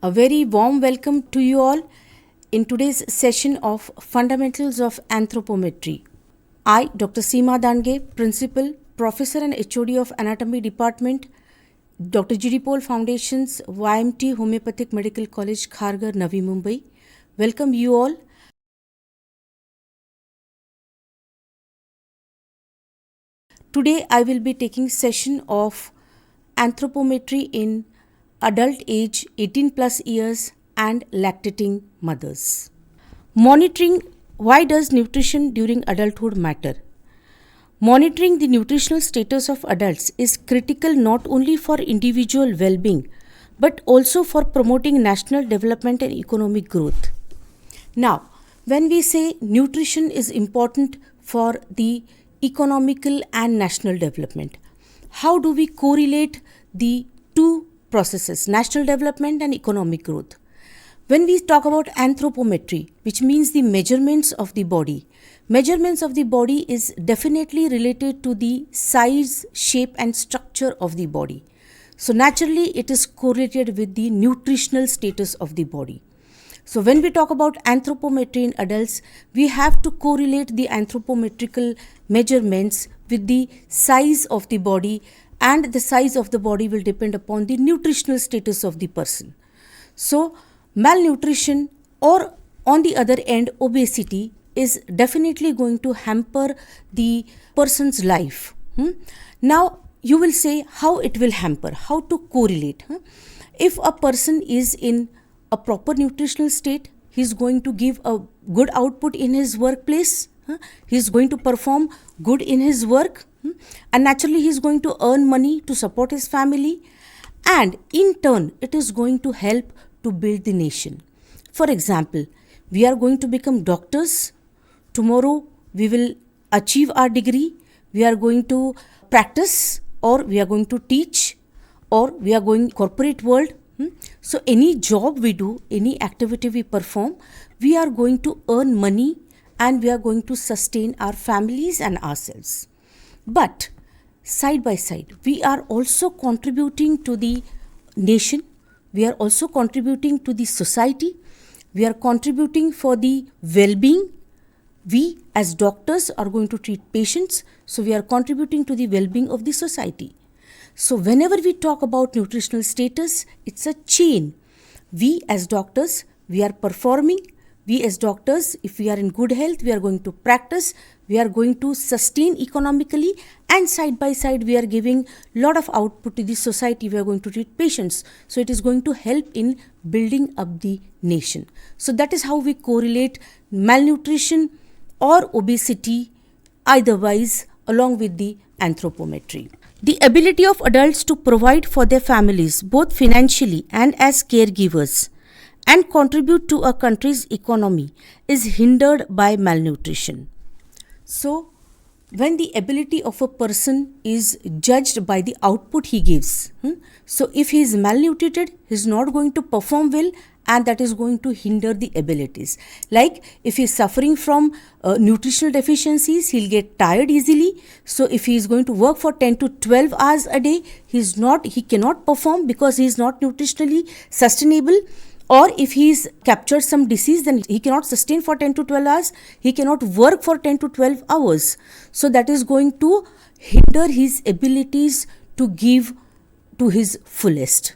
A very warm welcome to you all in today's session of Fundamentals of Anthropometry. I, Dr. Seema Dange, Principal, Professor and HOD of Anatomy Department, Dr. G.D. Paul Foundation's YMT Homeopathic Medical College, Kharghar, Navi Mumbai. Welcome you all. Today I will be taking session of Anthropometry in adult age 18 plus years and lactating mothers. Monitoring why does nutrition during adulthood matter? Monitoring the nutritional status of adults is critical not only for individual well-being but also for promoting national development and economic growth. Now, when we say nutrition is important for the economical and national development, how do we correlate the two processes, national development and economic growth? When we talk about anthropometry, which means the measurements of the body is definitely related to the size, shape and structure of the body. So naturally it is correlated with the nutritional status of the body. So when we talk about anthropometry in adults, we have to correlate the anthropometrical measurements with the size of the body, and the size of the body will depend upon the nutritional status of the person. So malnutrition or on the other end obesity is definitely going to hamper the person's life. Now you will say how it will hamper, how to correlate. If a person is in a proper nutritional state, he is going to give a good output in his workplace, he is going to perform good in his work, and naturally he is going to earn money to support his family, and in turn it is going to help to build the nation. For example, we are going to become doctors. Tomorrow we will achieve our degree, we are going to practice, or we are going to teach, or we are going corporate world. So any job we do, any activity we perform, we are going to earn money and we are going to sustain our families and ourselves. But side by side, we are also contributing to the nation, we are also contributing to the society, we are contributing for the well-being. We as doctors are going to treat patients, so we are contributing to the well-being of the society. So whenever we talk about nutritional status, it's a chain. We as doctors, we are performing. We as doctors, if we are in good health, we are going to practice, we are going to sustain economically, and side by side we are giving lot of output to the society, we are going to treat patients. So it is going to help in building up the nation. So that is how we correlate malnutrition or obesity, eitherwise along with the anthropometry. The ability of adults to provide for their families, both financially and as caregivers, and contribute to a country's economy is hindered by malnutrition. So, when the ability of a person is judged by the output he gives, so if he is malnutrited, he is not going to perform well, and that is going to hinder the abilities. Like if he is suffering from nutritional deficiencies, he will get tired easily. So if he is going to work for 10 to 12 hours a day, he cannot perform because he is not nutritionally sustainable. Or if he is captured some disease, then he cannot sustain for 10 to 12 hours, he cannot work for 10 to 12 hours. So that is going to hinder his abilities to give to his fullest.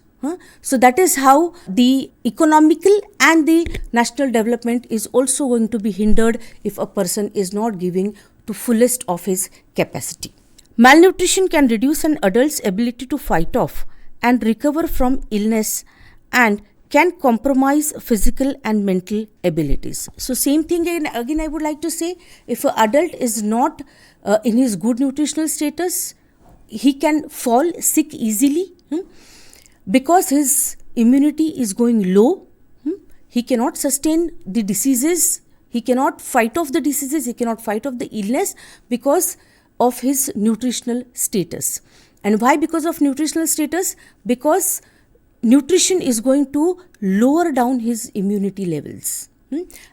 So that is how the economical and the national development is also going to be hindered if a person is not giving to fullest of his capacity. Malnutrition can reduce an adult's ability to fight off and recover from illness and can compromise physical and mental abilities. So same thing again I would like to say, if an adult is not in his good nutritional status, he can fall sick easily. Because his immunity is going low, he cannot sustain the diseases, he cannot fight off the diseases, he cannot fight off the illness because of his nutritional status. And why because of nutritional status? Because nutrition is going to lower down his immunity levels.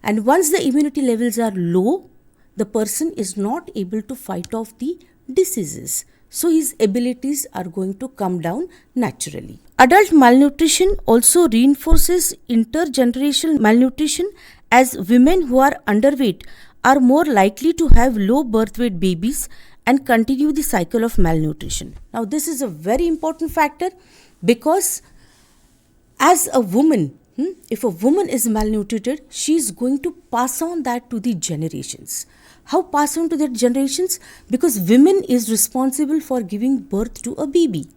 And once the immunity levels are low, the person is not able to fight off the diseases. so his abilities are going to come down naturally. Adult malnutrition also reinforces intergenerational malnutrition, as women who are underweight are more likely to have low birth weight babies and continue the cycle of malnutrition. Now, this is a very important factor because as a woman, if a woman is malnutrited, she is going to pass on that to the generations. How pass on to the generations? Because women is responsible for giving birth to a baby.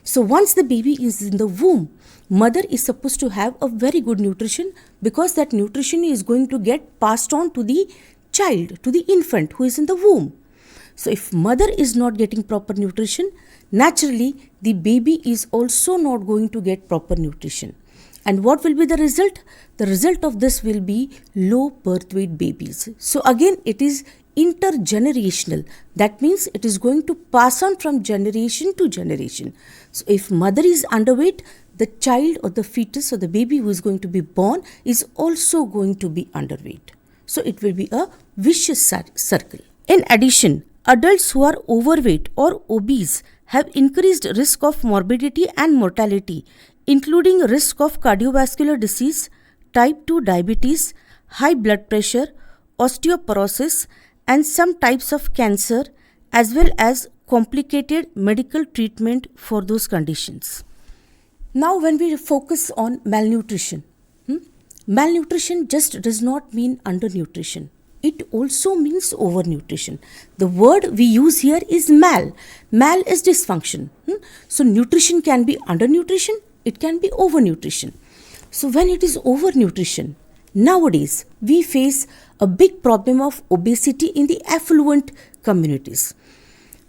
So once the baby is in the womb, mother is supposed to have a very good nutrition, because that nutrition is going to get passed on to the child, to the infant who is in the womb. So if mother is not getting proper nutrition, naturally the baby is also not going to get proper nutrition. And what will be the result? The result of this will be low birth weight babies. So again, it is intergenerational. That means it is going to pass on from generation to generation. So if mother is underweight, the child or the fetus or the baby who is going to be born is also going to be underweight. So it will be a vicious circle. In addition, adults who are overweight or obese have increased risk of morbidity and mortality, including risk of cardiovascular disease, type 2 diabetes, high blood pressure, osteoporosis, and some types of cancer, as well as complicated medical treatment for those conditions. Now, when we focus on malnutrition, malnutrition just does not mean undernutrition. It also means overnutrition. The word we use here is mal. Mal is dysfunction. So nutrition can be undernutrition, it can be overnutrition. So when it is overnutrition, nowadays we face a big problem of obesity in the affluent communities.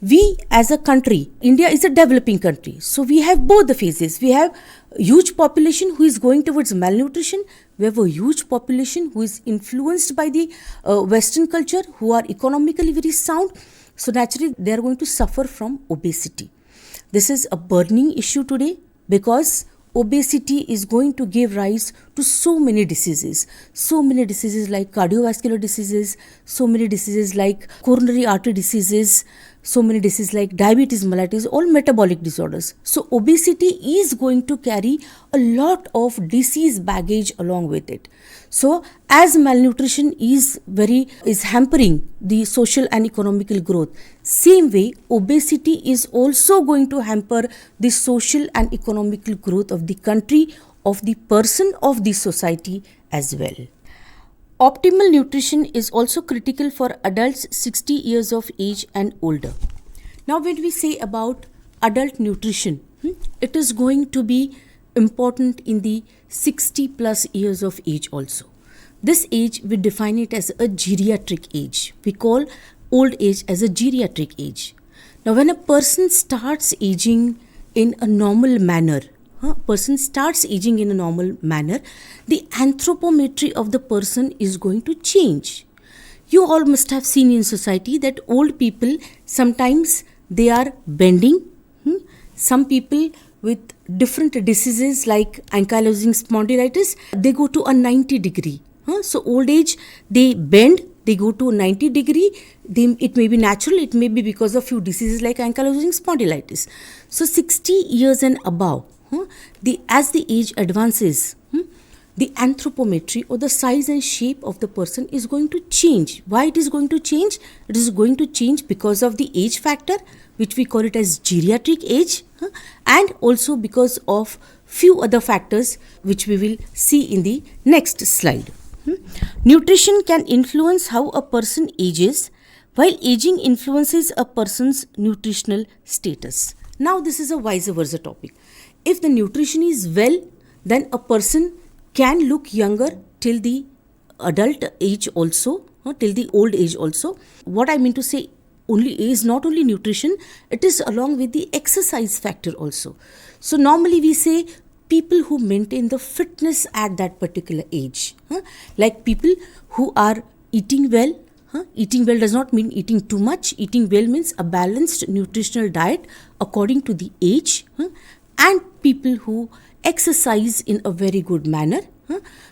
We as a country, India is a developing country, so we have both the phases. We have a huge population who is going towards malnutrition. We have a huge population who is influenced by the Western culture, who are economically very sound. So naturally, they are going to suffer from obesity. This is a burning issue today because obesity is going to give rise to so many diseases like cardiovascular diseases, so many diseases like coronary artery diseases, so many diseases like diabetes mellitus, all metabolic disorders. So obesity is going to carry a lot of disease baggage along with it. So as malnutrition is hampering the social and economical growth, same way obesity is also going to hamper the social and economical growth of the country, of the person, of the society as well. Optimal nutrition is also critical for adults 60 years of age and older. Now when we say about adult nutrition, it is going to be important in the 60 plus years of age also. This age, we define it as a geriatric age. We call old age as a geriatric age. Now when a person starts aging in a normal manner, the anthropometry of the person is going to change. You all must have seen in society that old people, sometimes they are bending. Some people with different diseases like ankylosing spondylitis, they go to a 90 degree. So old age, they bend, they go to 90 degree. It may be natural, it may be because of few diseases like ankylosing spondylitis. So 60 years and above, as the age advances, the anthropometry or the size and shape of the person is going to change. Why it is going to change? It is going to change because of the age factor, which we call it as geriatric age, and also because of few other factors which we will see in the next slide. Nutrition can influence how a person ages, while aging influences a person's nutritional status. Now this is a vice versa topic. If the nutrition is well, then a person can look younger till the adult age also, till the old age also. What I mean to say is not only nutrition, it is along with the exercise factor also. So normally we say people who maintain the fitness at that particular age, like people who are eating well. Eating well does not mean eating too much. Eating well means a balanced nutritional diet according to the age, and people who exercise in a very good manner.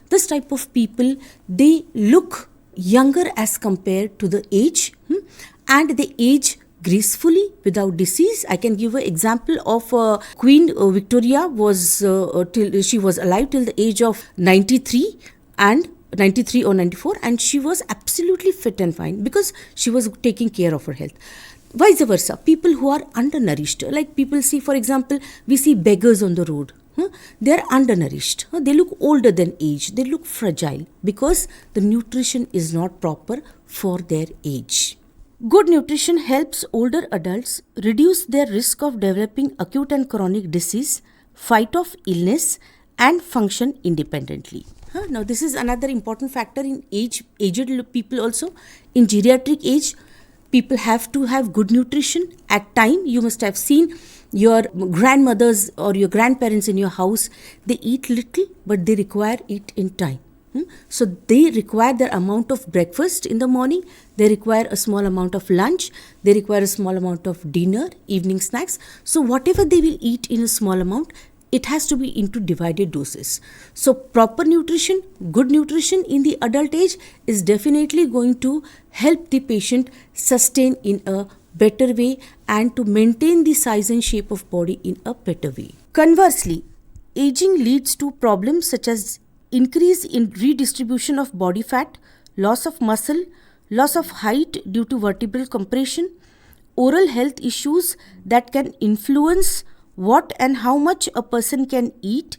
This type of people, they look younger as compared to the age, and they age gracefully without disease. I can give an example of Queen Victoria was till she was alive till the age of 93 and 93 or 94, and she was absolutely fit and fine because she was taking care of her health. Vice versa, people who are undernourished, like people see, for example, we see beggars on the road. They are undernourished. They look older than age. They look fragile because the nutrition is not proper for their age. Good nutrition helps older adults reduce their risk of developing acute and chronic disease, fight off illness, and function independently. Now, this is another important factor in aged people also. In geriatric age, people have to have good nutrition. At time, you must have seen your grandmothers or your grandparents in your house, they eat little but they require it in time. So they require their amount of breakfast in the morning, they require a small amount of lunch, they require a small amount of dinner, evening snacks. So whatever they will eat in a small amount, it has to be into divided doses. So proper nutrition, good nutrition in the adult age is definitely going to help the patient sustain in a better way and to maintain the size and shape of body in a better way. Conversely, aging leads to problems such as increase in redistribution of body fat, loss of muscle, loss of height due to vertebral compression, oral health issues that can influence what and how much a person can eat,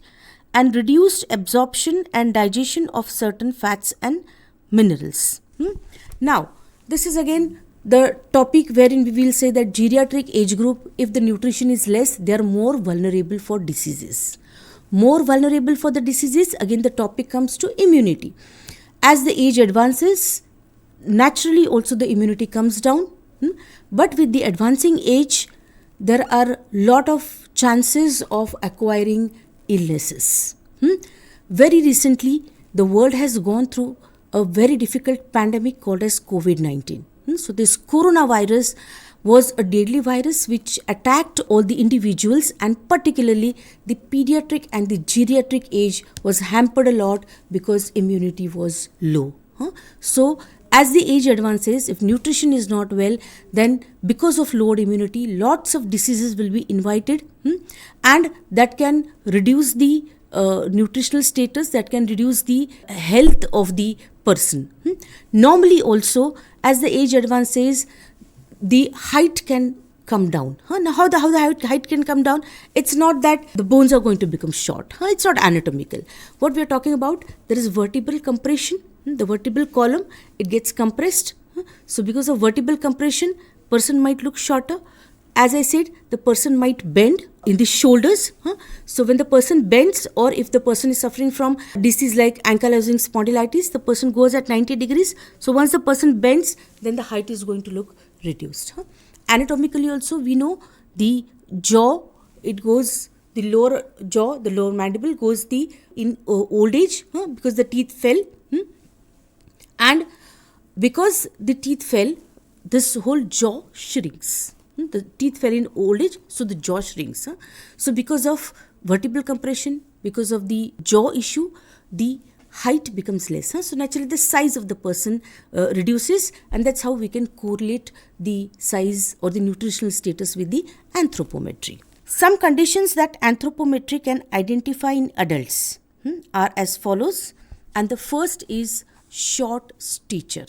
and reduced absorption and digestion of certain fats and minerals. Now, this is again the topic wherein we will say that geriatric age group, if the nutrition is less, they are more vulnerable for diseases. More vulnerable for the diseases, again the topic comes to immunity. As the age advances, naturally also the immunity comes down. But with the advancing age, there are lot of chances of acquiring illnesses. Very recently, the world has gone through a very difficult pandemic called as COVID-19. So this coronavirus was a deadly virus which attacked all the individuals, and particularly the pediatric and the geriatric age was hampered a lot because immunity was low. So as the age advances, if nutrition is not well, then because of lowered immunity, lots of diseases will be invited, and that can reduce the nutritional status, that can reduce the health of the person. Normally also, as the age advances, the height can come down. Now how the height can come down? It's not that the bones are going to become short. It's not anatomical. What we are talking about, there is vertebral compression. The vertebral column, it gets compressed. So because of vertebral compression, person might look shorter. As I said, the person might bend in the shoulders. So when the person bends, or if the person is suffering from disease like ankylosing spondylitis, the person goes at 90 degrees. So once the person bends, then the height is going to look reduced. Anatomically also, we know the jaw, it goes, the lower jaw, the lower mandible goes in old age because the teeth fell. And because the teeth fell, this whole jaw shrinks. The teeth fell in old age, so the jaw shrinks. So because of vertebral compression, because of the jaw issue, the height becomes less. So naturally the size of the person reduces, and that's how we can correlate the size or the nutritional status with the anthropometry. Some conditions that anthropometry can identify in adults are as follows, and the first is short stature.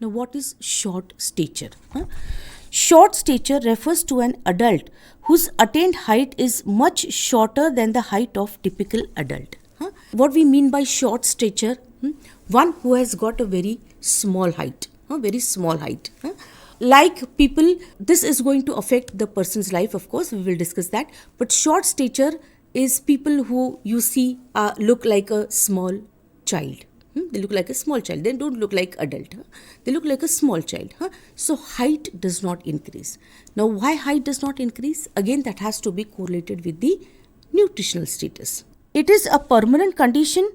Now what is short stature? Short stature refers to an adult whose attained height is much shorter than the height of typical adult. What we mean by short stature? One who has got a very small height. Like people, this is going to affect the person's life, of course, we will discuss that. But short stature is people who you see look like a small child. They look like a small child. They don't look like adult. They look like a small child. So height does not increase. Now why height does not increase? Again, that has to be correlated with the nutritional status. It is a permanent condition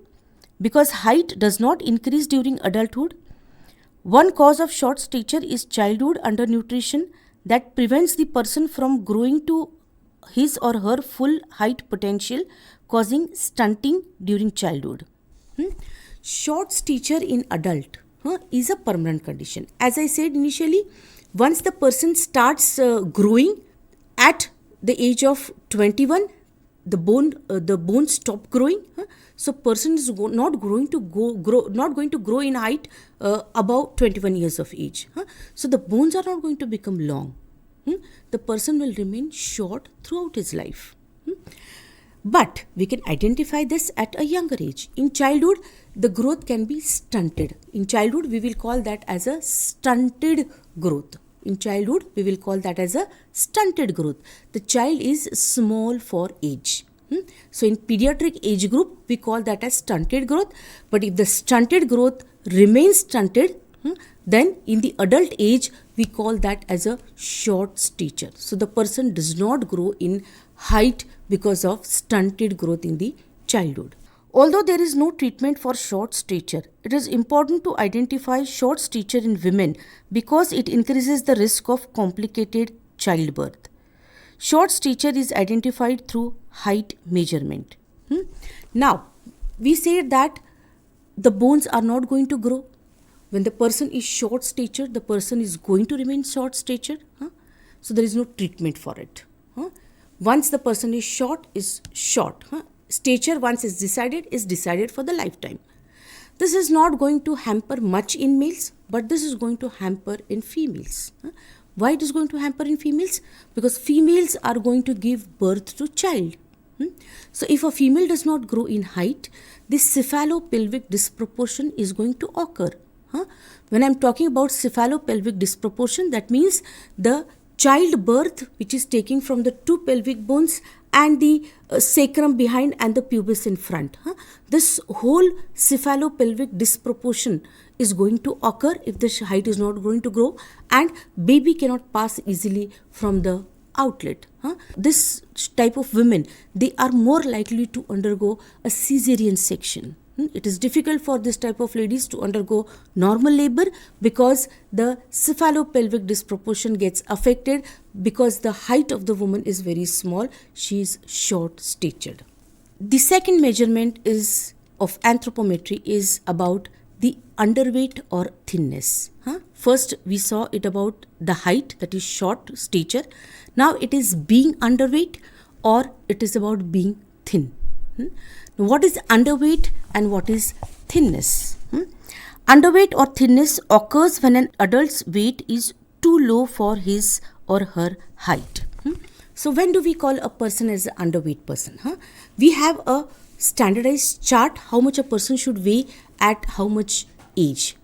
because height does not increase during adulthood. One cause of short stature is childhood undernutrition that prevents the person from growing to his or her full height potential, causing stunting during childhood. Short stature in adult is a permanent condition. As I said initially, Once the person starts growing at the age of 21, the bones stop growing. So person is not going to grow in height above 21 years of age. So the bones are not going to become long. The person will remain short throughout his life. But we can identify this at a younger age. In childhood, the growth can be stunted. In childhood, we will call that as a stunted growth. In childhood, we will call that as a stunted growth. The child is small for age. So in pediatric age group, we call that as stunted growth. But if the stunted growth remains stunted, then in the adult age, we call that as a short stature. So the person does not grow in height because of stunted growth in the childhood. Although there is no treatment for short stature, it is important to identify short stature in women because it increases the risk of complicated childbirth. Short stature is identified through height measurement. Now, we say that the bones are not going to grow. When the person is short stature, the person is going to remain short stature. So there is no treatment for it. Once the person is short, stature once is decided for the lifetime. This is not going to hamper much in males, but this is going to hamper in females. Why it is going to hamper in females? Because females are going to give birth to child. So if a female does not grow in height, this cephalopelvic disproportion is going to occur. When I am talking about cephalopelvic disproportion, that means the childbirth which is taking from the two pelvic bones and the sacrum behind and the pubis in front. This whole cephalopelvic disproportion is going to occur if the height is not going to grow and baby cannot pass easily from the outlet. This type of women, they are more likely to undergo a caesarean section. It is difficult for this type of ladies to undergo normal labor because the cephalopelvic disproportion gets affected because the height of the woman is very small. She is short statured. The second measurement of anthropometry is about the underweight or thinness. First we saw it about the height, that is short stature. Now it is being underweight or it is about being thin. What is underweight and what is thinness? Underweight or thinness occurs when an adult's weight is too low for his or her height. So when do we call a person as an underweight person? We have a standardized chart how much a person should weigh at how much age.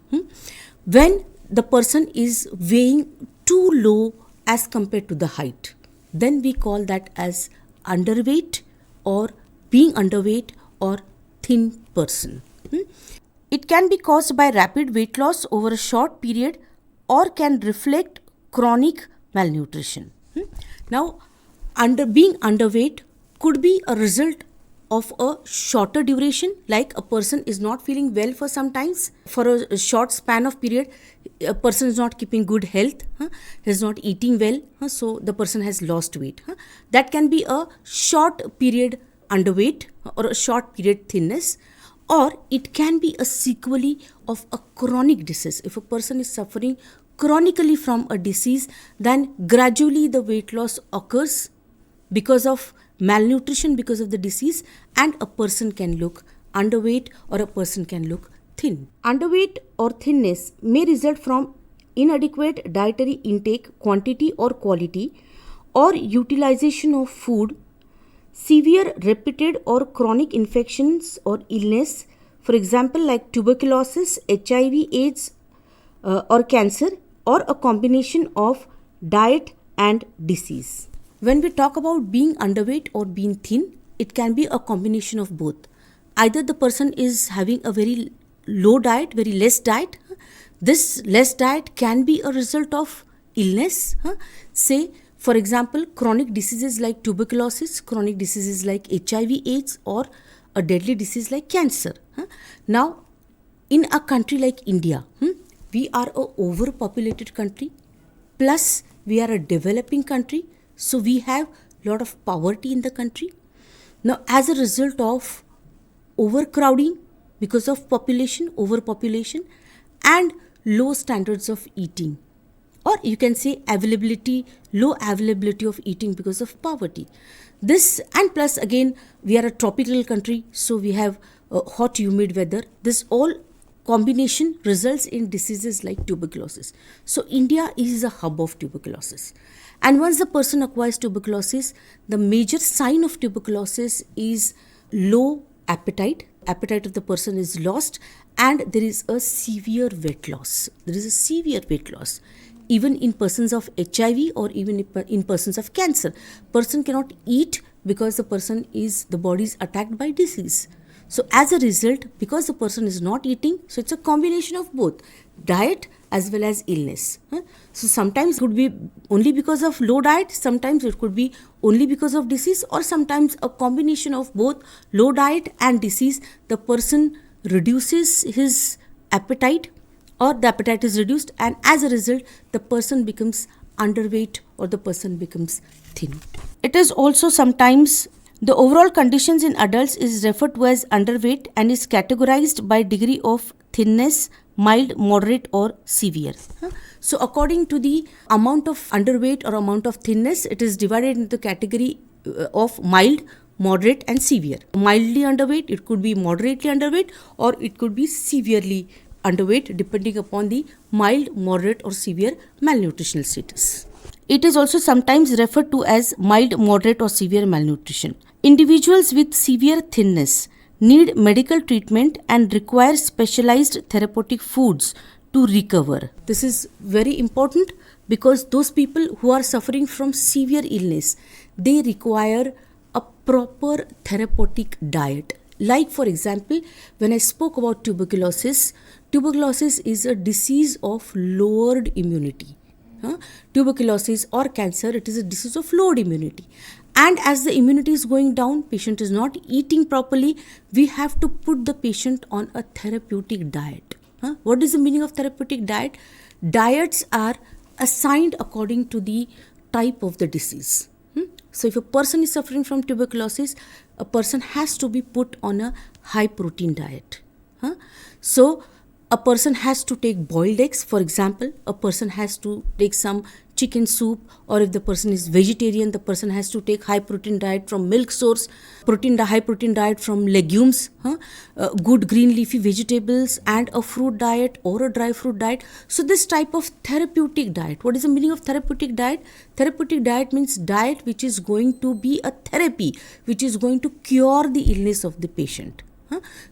When the person is weighing too low as compared to the height, then we call that as underweight or being underweight or thin person. It can be caused by rapid weight loss over a short period or can reflect chronic malnutrition. Now, being underweight could be a result of a shorter duration, like a person is not feeling well for some times. For a short span of period, a person is not keeping good health, he is not eating well, so the person has lost weight. That can be a short period underweight or a short period thinness, or it can be a sequelae of a chronic disease. If a person is suffering chronically from a disease, then gradually the weight loss occurs because of malnutrition, because of the disease, and a person can look underweight or a person can look thin. Underweight or thinness may result from inadequate dietary intake, quantity or quality, or utilization of food, severe repeated or chronic infections or illness, for example like tuberculosis, HIV, AIDS or cancer, or a combination of diet and disease. When we talk about being underweight or being thin, it can be a combination of both. Either the person is having a very low diet, very less diet. This less diet can be a result of illness. Say, for example, chronic diseases like tuberculosis, chronic diseases like HIV, AIDS, or a deadly disease like cancer. Now, in a country like India, we are a overpopulated country, plus we are a developing country, so we have a lot of poverty in the country. Now, as a result of overcrowding, because of overpopulation, and low standards of eating, or you can say low availability of eating because of poverty. This, and plus again, we are a tropical country, so we have hot humid weather. This all combination results in diseases like tuberculosis. So India is a hub of tuberculosis. And once the person acquires tuberculosis, the major sign of tuberculosis is low appetite. Appetite of the person is lost, and there is a severe weight loss. Even in persons of HIV or even in persons of cancer, person cannot eat because the body is attacked by disease. So as a result, because the person is not eating, so it's a combination of both diet as well as illness. So sometimes it could be only because of low diet, sometimes it could be only because of disease, or sometimes a combination of both low diet and disease. The person reduces his appetite, or the appetite is reduced, and as a result the person becomes underweight or the person becomes thin. It is also sometimes the overall conditions in adults is referred to as underweight and is categorized by degree of thinness, mild, moderate or severe. So according to the amount of underweight or amount of thinness, it is divided into the category of mild, moderate and severe. Mildly underweight, it could be moderately underweight, or it could be severely underweight, depending upon the mild, moderate or severe malnutritional status. It is also sometimes referred to as mild, moderate or severe malnutrition. Individuals with severe thinness need medical treatment and require specialized therapeutic foods to recover. This is very important because those people who are suffering from severe illness, they require a proper therapeutic diet. Like for example, when I spoke about tuberculosis is a disease of lowered immunity. Tuberculosis or cancer, it is a disease of lowered immunity. And as the immunity is going down, patient is not eating properly, we have to put the patient on a therapeutic diet. What is the meaning of therapeutic diet? Diets are assigned according to the type of the disease. So if a person is suffering from tuberculosis, a person has to be put on a high protein diet. So a person has to take boiled eggs, for example. A person has to take some chicken soup, or if the person is vegetarian, the person has to take high protein diet from milk source, high protein diet from legumes, good green leafy vegetables, and a fruit diet or a dry fruit diet. So this type of therapeutic diet, what is the meaning of therapeutic diet? Therapeutic diet means diet which is going to be a therapy, which is going to cure the illness of the patient.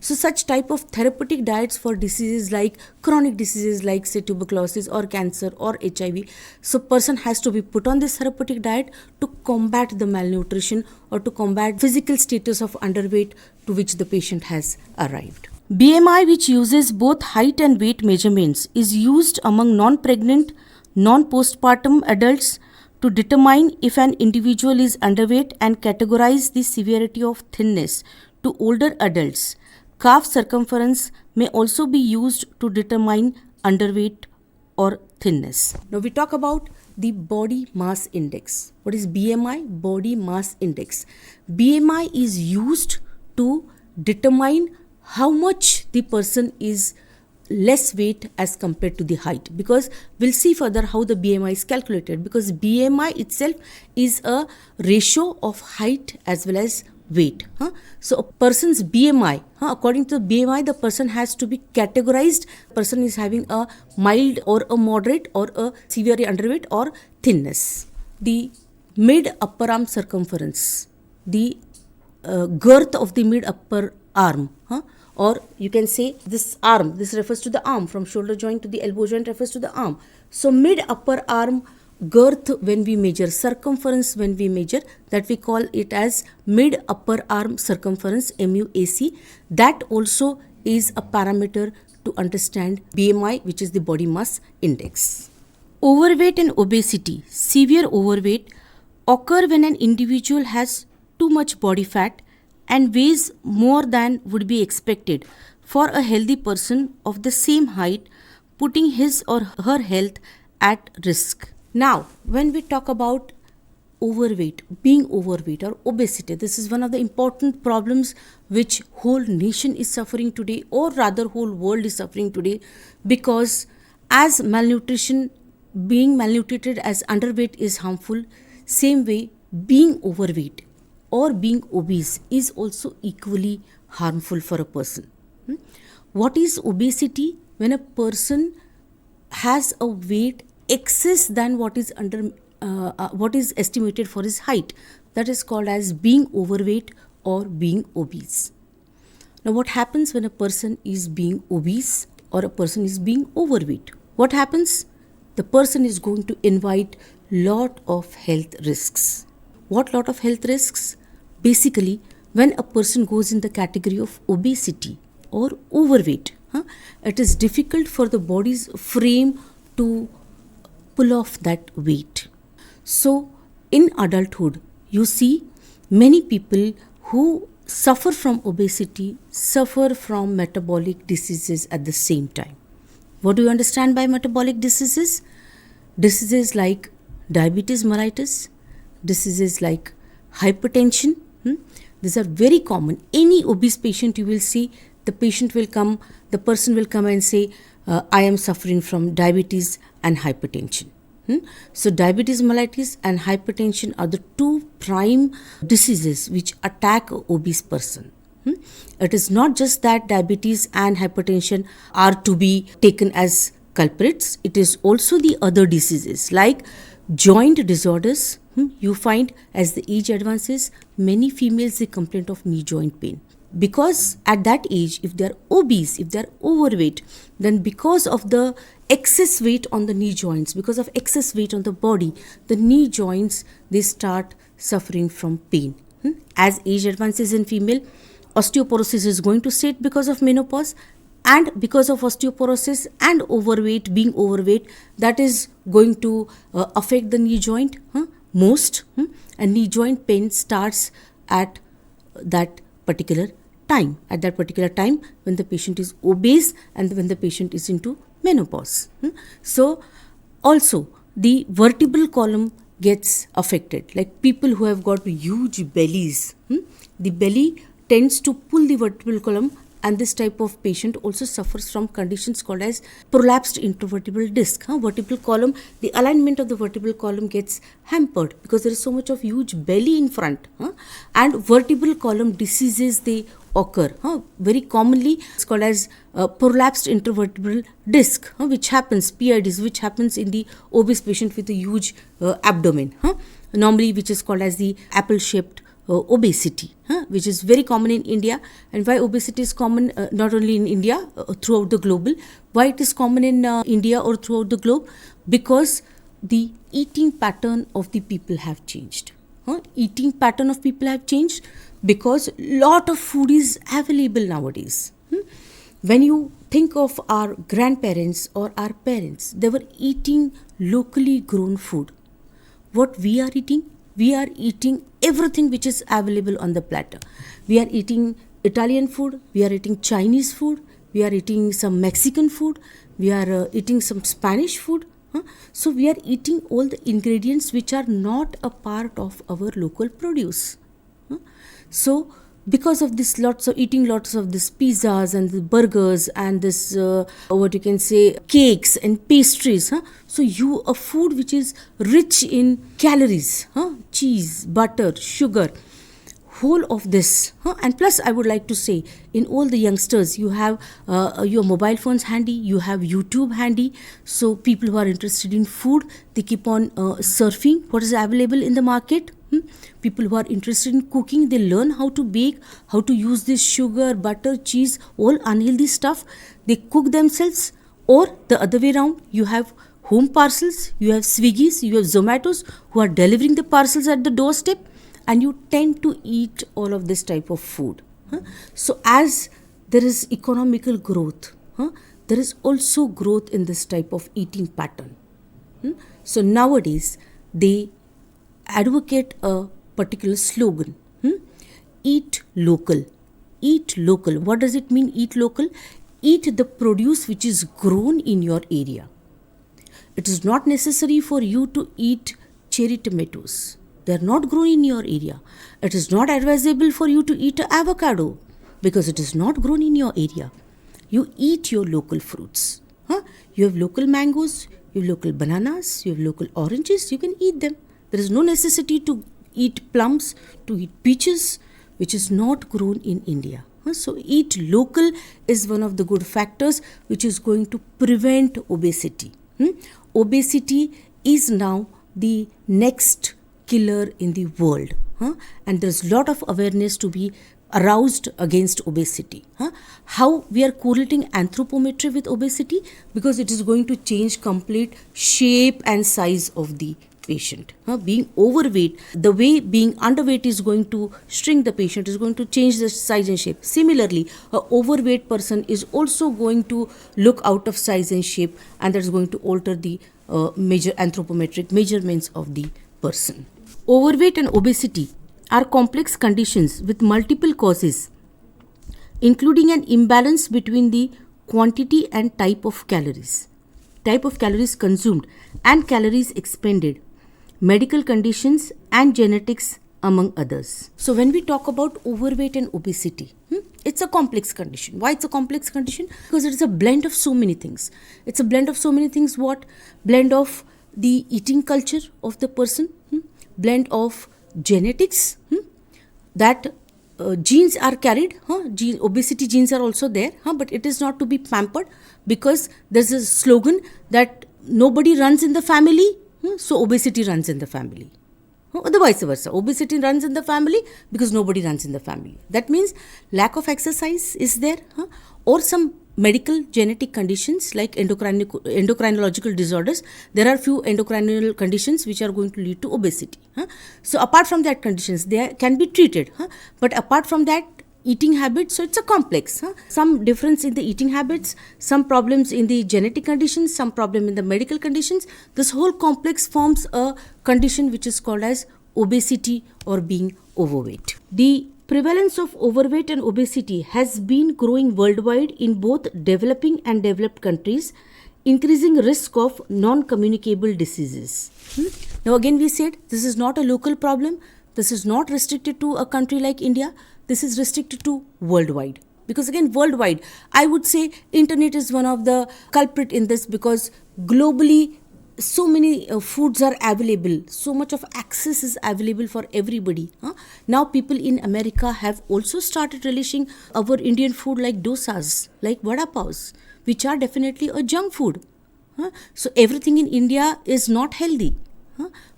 So such type of therapeutic diets for diseases like chronic diseases like say tuberculosis or cancer or HIV. So person has to be put on this therapeutic diet to combat the malnutrition or to combat physical status of underweight to which the patient has arrived. BMI, which uses both height and weight measurements, is used among non-pregnant, non-postpartum adults to determine if an individual is underweight and categorize the severity of thinness. To older adults, calf circumference may also be used to determine underweight or thinness. Now we talk about the body mass index. What is BMI? Body mass index. BMI is used to determine how much the person is less weight as compared to the height, because we'll see further how the BMI is calculated, because BMI itself is a ratio of height as well as weight. So a person's BMI, according to the BMI, the person has to be categorized. Person is having a mild or a moderate or a severely underweight or thinness. The mid upper arm circumference, the girth of the mid upper arm, or you can say this arm, this refers to the arm, from shoulder joint to the elbow joint refers to the arm. So mid upper arm girth when we measure, circumference when we measure, that we call it as mid upper arm circumference, MUAC. That also is a parameter to understand BMI, which is the body mass index. Overweight and obesity, severe overweight, occur when an individual has too much body fat and weighs more than would be expected for a healthy person of the same height, putting his or her health at risk. Now, when we talk about overweight, being overweight or obesity, this is one of the important problems which whole nation is suffering today, or rather whole world is suffering today, because as malnutrition being malnutrited as underweight is harmful, same way being overweight or being obese is also equally harmful for a person. What is obesity? When a person has a weight excess than what is what is estimated for his height, that is called as being overweight or being obese. Now, what happens when a person is being obese or a person is being overweight? What happens? The person is going to invite lot of health risks. What lot of health risks? Basically, when a person goes in the category of obesity or overweight, it is difficult for the body's frame to pull off that weight. So, in adulthood, you see many people who suffer from obesity suffer from metabolic diseases at the same time. What do you understand by metabolic diseases? Diseases like diabetes mellitus, diseases like hypertension. These are very common. Any obese patient you will see, the person will come and say, I am suffering from diabetes and hypertension. So diabetes mellitus and hypertension are the two prime diseases which attack an obese person. It is not just that diabetes and hypertension are to be taken as culprits. It is also the other diseases like joint disorders. You find as the age advances, many females they complain of knee joint pain. Because at that age, if they are obese, if they are overweight, then because of the excess weight on the knee joints, because of excess weight on the body, the knee joints, they start suffering from pain. As age advances in female, osteoporosis is going to set because of menopause, and because of osteoporosis and being overweight, that is going to affect the knee joint most, and knee joint pain starts at that particular time, when the patient is obese and when the patient is into menopause. So also the vertebral column gets affected, like people who have got huge bellies, the belly tends to pull the vertebral column, and this type of patient also suffers from conditions called as prolapsed intervertebral disc. Vertebral column, the alignment of the vertebral column gets hampered because there is so much of huge belly in front, and vertebral column diseases they occur. Very commonly it's called as prolapsed intervertebral disc, which happens, PIDs, which happens in the obese patient with a huge abdomen, normally which is called as the apple-shaped obesity, which is very common in India. And why obesity is common not only in India, throughout the global? Why it is common in India or throughout the globe? Because the eating pattern of the people have changed. Eating pattern of people have changed because lot of food is available nowadays. When you think of our grandparents or our parents, they were eating locally grown food. What we are eating? We are eating everything which is available on the platter. We are eating Italian food, we are eating Chinese food, we are eating some Mexican food, we are eating some Spanish food. So we are eating all the ingredients which are not a part of our local produce. So because of this, lots of this pizzas and the burgers and this what you can say cakes and pastries, so a food which is rich in calories, cheese, butter, sugar, whole of this, and plus I would like to say, in all the youngsters you have your mobile phones handy, you have YouTube handy. So people who are interested in food, they keep on surfing what is available in the market. People who are interested in cooking, they learn how to bake, how to use this sugar, butter, cheese, all unhealthy stuff. They cook themselves. Or the other way around, you have home parcels, you have Swiggies, you have Zomatos who are delivering the parcels at the doorstep, and you tend to eat all of this type of food. So as there is economical growth, there is also growth in this type of eating pattern. So nowadays they advocate a particular slogan, eat local. Eat local. What does it mean, eat local? Eat the produce which is grown in your area. It is not necessary for you to eat cherry tomatoes. They are not grown in your area. It is not advisable for you to eat avocado because it is not grown in your area. You eat your local fruits. You have local mangoes, You have local bananas, you have local oranges, you can eat them. There is no necessity to eat plums, to eat peaches, which is not grown in India. So eat local is one of the good factors which is going to prevent obesity. Obesity is now the next killer in the world, and there's a lot of awareness to be aroused against obesity. How we are correlating anthropometry with obesity? Because it is going to change complete shape and size of the patient. Being overweight, the way being underweight is going to shrink the patient, is going to change the size and shape. Similarly, a overweight person is also going to look out of size and shape, and that's going to alter the major anthropometric measurements of the person. Overweight and obesity are complex conditions with multiple causes, including an imbalance between the quantity and type of calories consumed and calories expended, medical conditions and genetics, among others. So when we talk about overweight and obesity, it's a complex condition. Why it's a complex condition? Because it's a blend of so many things. It's a blend of so many things. What? Blend of the eating culture of the person, blend of genetics, that genes are carried, obesity genes are also there, but it is not to be pampered, because there's a slogan that nobody runs in the family, so obesity runs in the family. Or the vice versa, obesity runs in the family because nobody runs in the family. That means lack of exercise is there, or some medical genetic conditions like endocrinological disorders. There are few endocrinal conditions which are going to lead to obesity. So apart from that conditions, they can be treated. But apart from that, eating habits, so it's a complex. Some difference in the eating habits, some problems in the genetic conditions, some problem in the medical conditions. This whole complex forms a condition which is called as obesity or being overweight. The prevalence of overweight and obesity has been growing worldwide in both developing and developed countries, increasing risk of non-communicable diseases. Now again we said this is not a local problem. This is not restricted to a country like India. This is restricted to worldwide. Because again, worldwide, I would say internet is one of the culprit in this, because globally so many foods are available, so much of access is available for everybody. Now people in America have also started relishing our Indian food like dosas, like vada pavs, which are definitely a junk food. So everything in India is not healthy.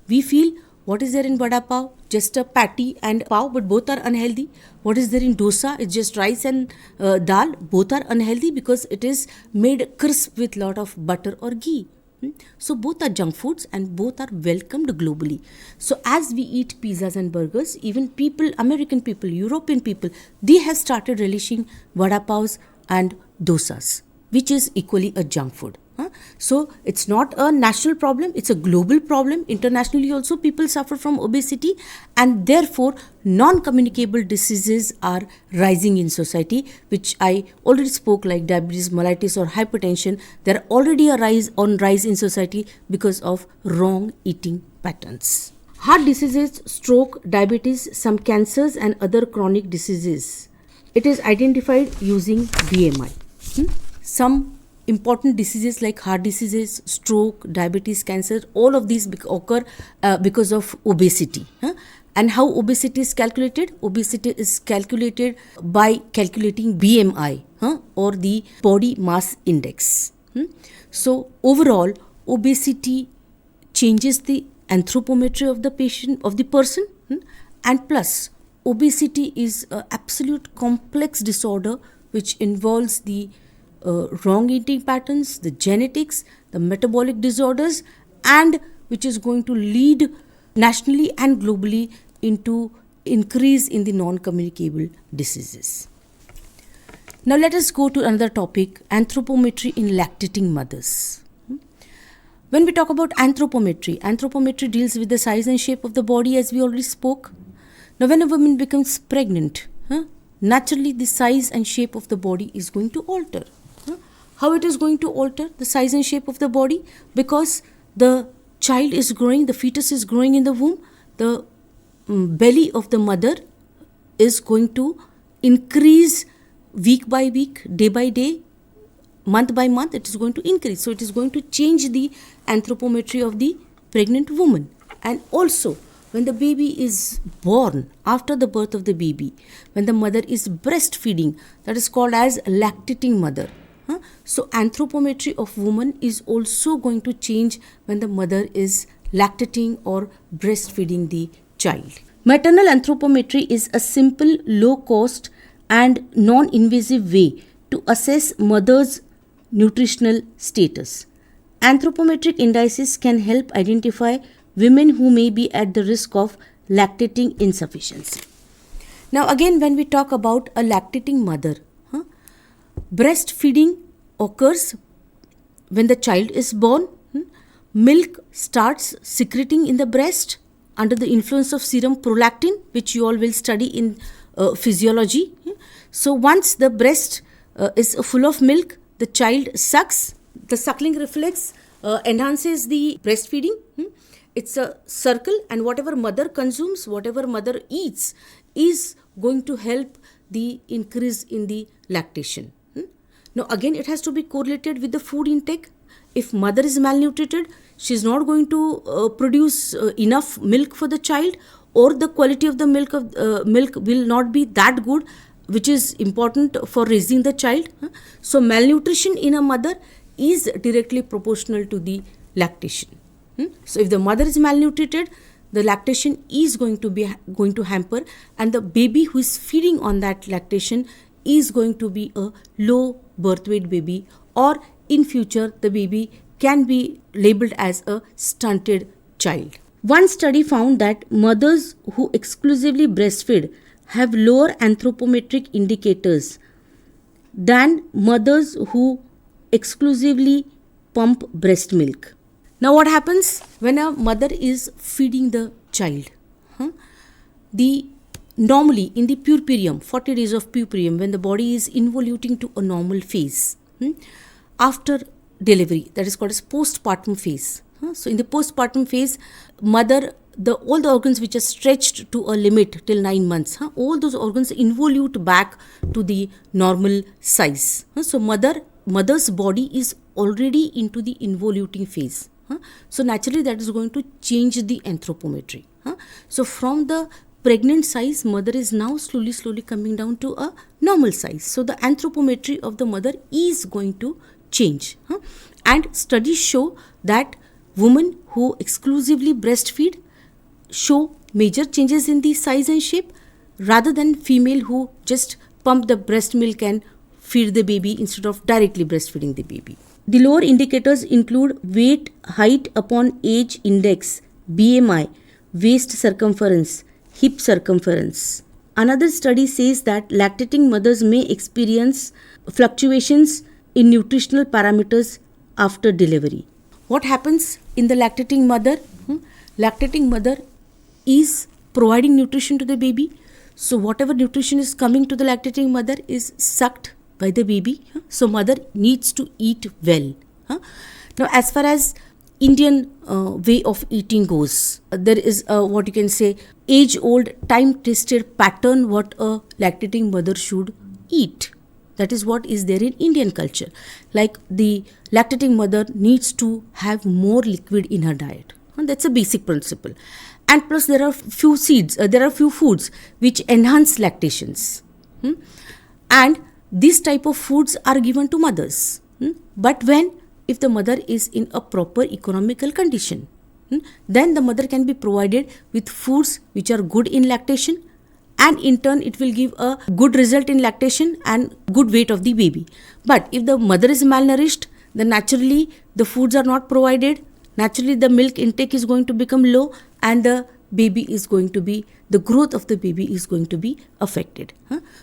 We feel what is there in vada pav? Just a patty and pav, but both are unhealthy. What is there in dosa? It's just rice and dal. Both are unhealthy because it is made crisp with lot of butter or ghee. So both are junk foods and both are welcomed globally. So as we eat pizzas and burgers, even people, American people, European people, they have started relishing vada pavs and dosas, which is equally a junk food. So it's not a national problem, it's a global problem. Internationally also people suffer from obesity, and therefore non-communicable diseases are rising in society, which I already spoke, like diabetes mellitus or hypertension. They're already a rise in society because of wrong eating patterns. Heart diseases, stroke, diabetes, some cancers and other chronic diseases. It is identified using BMI. Some important diseases like heart diseases, stroke, diabetes, cancer, all of these occur because of obesity. And how obesity is calculated? Obesity is calculated by calculating BMI or the body mass index. So overall, obesity changes the anthropometry of the patient, of the person, and plus obesity is an absolute complex disorder which involves the wrong eating patterns, the genetics, the metabolic disorders, and which is going to lead nationally and globally into increase in the non-communicable diseases. Now let us go to another topic, anthropometry in lactating mothers. When we talk about anthropometry deals with the size and shape of the body, as we already spoke. Now when a woman becomes pregnant, naturally the size and shape of the body is going to alter. How it is going to alter the size and shape of the body? Because the child is growing, the fetus is growing in the womb, the belly of the mother is going to increase week by week, day by day, month by month it is going to increase. So it is going to change the anthropometry of the pregnant woman. And also, when the baby is born, after the birth of the baby, when the mother is breastfeeding, that is called as lactating mother. So anthropometry of woman is also going to change when the mother is lactating or breastfeeding the child. Maternal anthropometry is a simple, low cost and non-invasive way to assess mother's nutritional status. Anthropometric indices can help identify women who may be at the risk of lactating insufficiency. Now again, when we talk about a lactating mother, breastfeeding occurs when the child is born. Milk starts secreting in the breast under the influence of serum prolactin, which you all will study in physiology. So once the breast is full of milk, the child sucks. The suckling reflex enhances the breastfeeding. It's a circle, and whatever mother consumes, whatever mother eats is going to help the increase in the lactation. Now again, it has to be correlated with the food intake. If mother is malnutrited, she is not going to produce enough milk for the child, or the quality of the milk will not be that good, which is important for raising the child. So malnutrition in a mother is directly proportional to the lactation. So if the mother is malnutrited, the lactation is going to hamper, and the baby who is feeding on that lactation is going to be a low birth weight baby, or in future the baby can be labeled as a stunted child. One study found that mothers who exclusively breastfeed have lower anthropometric indicators than mothers who exclusively pump breast milk. Now what happens when a mother is feeding the child? Normally in the puerperium, 40 days of puerperium, when the body is involuting to a normal phase, after delivery, that is called as postpartum phase. So in the postpartum phase, mother, all the organs which are stretched to a limit till 9 months, all those organs involute back to the normal size. So mother's body is already into the involuting phase. So naturally that is going to change the anthropometry. So from the pregnant size, mother is now slowly coming down to a normal size. So the anthropometry of the mother is going to change. And studies show that women who exclusively breastfeed show major changes in the size and shape, rather than female who just pump the breast milk and feed the baby instead of directly breastfeeding the baby. The lower indicators include weight, height upon age index, BMI, waist circumference, hip circumference. Another study says that lactating mothers may experience fluctuations in nutritional parameters after delivery. What happens in the lactating mother? Lactating mother is providing nutrition to the baby. So whatever nutrition is coming to the lactating mother is sucked by the baby. So mother needs to eat well. Now as far as Indian way of eating goes, there is what you can say age-old, time-tested pattern what a lactating mother should eat. That is what is there in Indian culture. Like the lactating mother needs to have more liquid in her diet. That's a basic principle. And plus there are few foods which enhance lactations. And these type of foods are given to mothers. But if the mother is in a proper economical condition, then the mother can be provided with foods which are good in lactation, and in turn it will give a good result in lactation and good weight of the baby. But if the mother is malnourished, then naturally the foods are not provided, naturally the milk intake is going to become low, and the growth of the baby is going to be affected.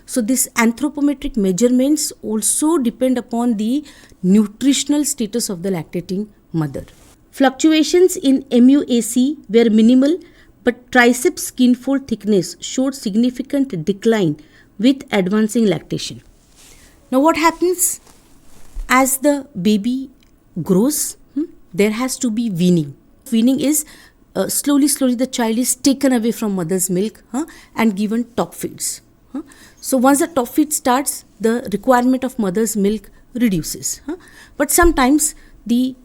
So this anthropometric measurements also depend upon the nutritional status of the lactating mother. Fluctuations in MUAC were minimal, but triceps skin fold thickness showed significant decline with advancing lactation. Now what happens as the baby grows? There has to be weaning. Weaning is slowly the child is taken away from mother's milk and given top feeds. So once the top feed starts, the requirement of mother's milk reduces. But sometimes the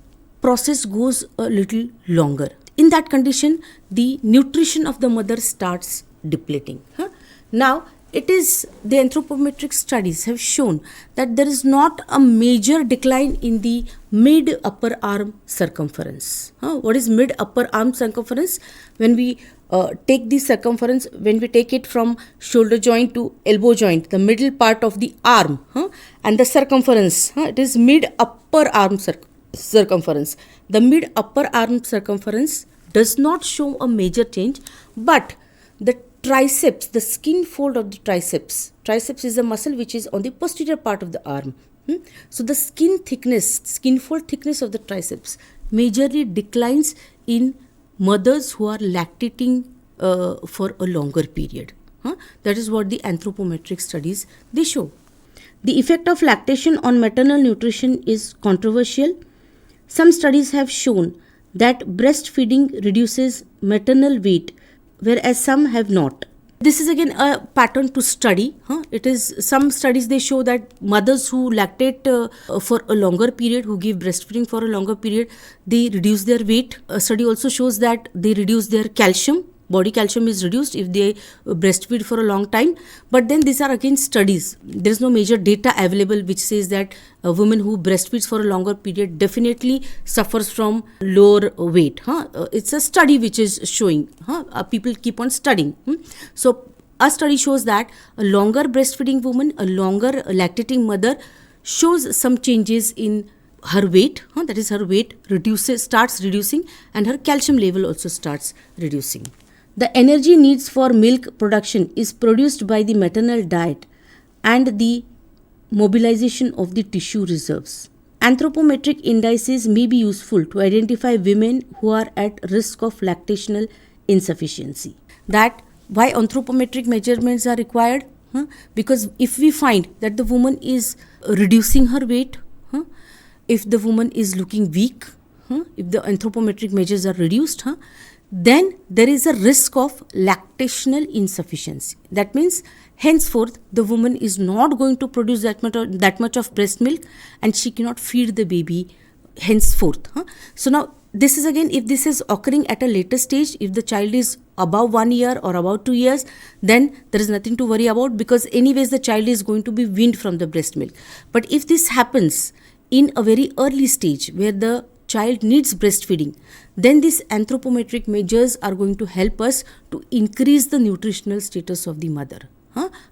process goes a little longer. In that condition, the nutrition of the mother starts depleting. Now, it is the anthropometric studies have shown that there is not a major decline in the mid upper arm circumference. What is mid upper arm circumference? When we take the circumference, when we take it from shoulder joint to elbow joint, the middle part of the arm, and the circumference, it is mid upper arm circumference. The mid upper arm circumference does not show a major change, but the triceps, the skin fold of the triceps is a muscle which is on the posterior part of the arm. So the skin fold thickness of the triceps majorly declines in mothers who are lactating for a longer period. That is what the anthropometric studies they show. The effect of lactation on maternal nutrition is controversial. Some studies have shown that breastfeeding reduces maternal weight, whereas some have not. This is again a pattern to study. It is some studies they show that mothers who lactate for a longer period, who give breastfeeding for a longer period, they reduce their weight. A study also shows that they reduce their calcium. Body calcium is reduced if they breastfeed for a long time. But then these are again studies. There is no major data available which says that a woman who breastfeeds for a longer period definitely suffers from lower weight. It's a study which is showing. People keep on studying. So a study shows that a longer breastfeeding woman, a longer lactating mother shows some changes in her weight. That is, her weight starts reducing, and her calcium level also starts reducing. The energy needs for milk production is produced by the maternal diet and the mobilization of the tissue reserves. Anthropometric indices may be useful to identify women who are at risk of lactational insufficiency. That why anthropometric measurements are required? Because if we find that the woman is reducing her weight, if the woman is looking weak, if the anthropometric measures are reduced, then there is a risk of lactational insufficiency. That means henceforth the woman is not going to produce that much of breast milk, and she cannot feed the baby henceforth. So now this is again, if this is occurring at a later stage, if the child is above 1 year or about 2 years, then there is nothing to worry about, because anyways the child is going to be weaned from the breast milk. But if this happens in a very early stage where the child needs breastfeeding, then these anthropometric measures are going to help us to increase the nutritional status of the mother.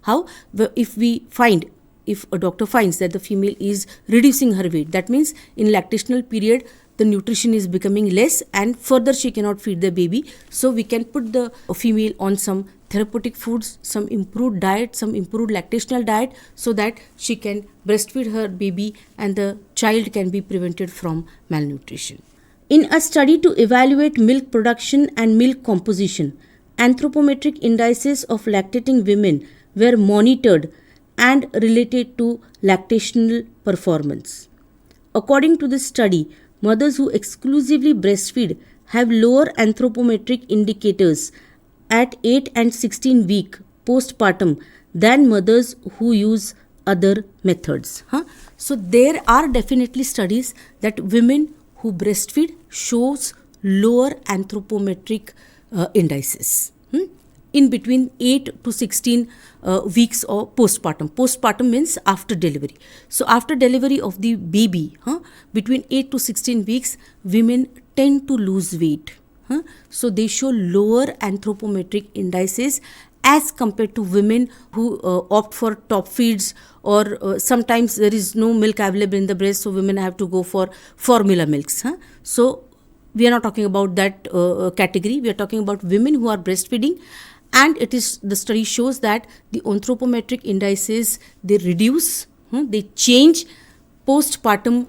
How? If a doctor finds that the female is reducing her weight, that means in lactational period the nutrition is becoming less and further she cannot feed the baby. So we can put the female on some therapeutic foods, some improved diet, some improved lactational diet, so that she can breastfeed her baby and the child can be prevented from malnutrition. In a study to evaluate milk production and milk composition, anthropometric indices of lactating women were monitored and related to lactational performance. According to this study, mothers who exclusively breastfeed have lower anthropometric indicators at 8 and 16 week postpartum than mothers who use other methods. So there are definitely studies that women who breastfeed shows lower anthropometric indices in between 8 to 16 weeks or postpartum. Postpartum means after delivery. So after delivery of the baby, between 8 to 16 weeks, women tend to lose weight. So they show lower anthropometric indices as compared to women who opt for top feeds, or sometimes there is no milk available in the breast, so women have to go for formula milks. So we are not talking about that category. We are talking about women who are breastfeeding, and the study shows that the anthropometric indices, they reduce, they change postpartum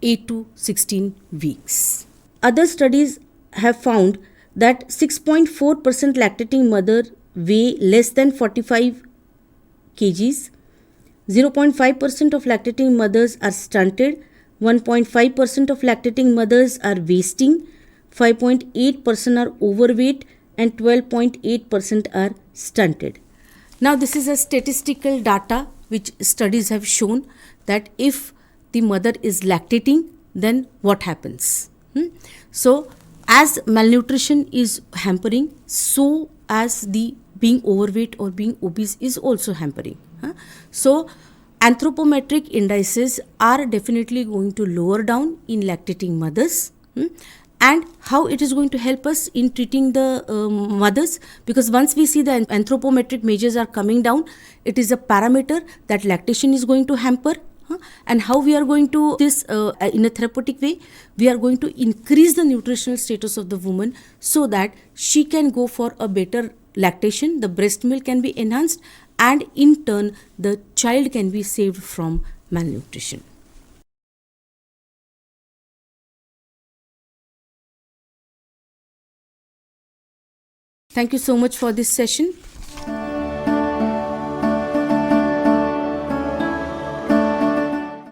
8 to 16 weeks. Other studies have found that 6.4% lactating mother weigh less than 45 kgs, 0.5% of lactating mothers are stunted, 1.5% of lactating mothers are wasting, 5.8% are overweight, and 12.8% are stunted. Now this is a statistical data which studies have shown that if the mother is lactating, then what happens? So as malnutrition is hampering, so as the being overweight or being obese is also hampering. So anthropometric indices are definitely going to lower down in lactating mothers. And how it is going to help us in treating the mothers, because once we see the anthropometric measures are coming down, it is a parameter that lactation is going to hamper. And how we are going to this in a therapeutic way, we are going to increase the nutritional status of the woman so that she can go for a better lactation, the breast milk can be enhanced, and in turn the child can be saved from malnutrition. Thank you so much for this session.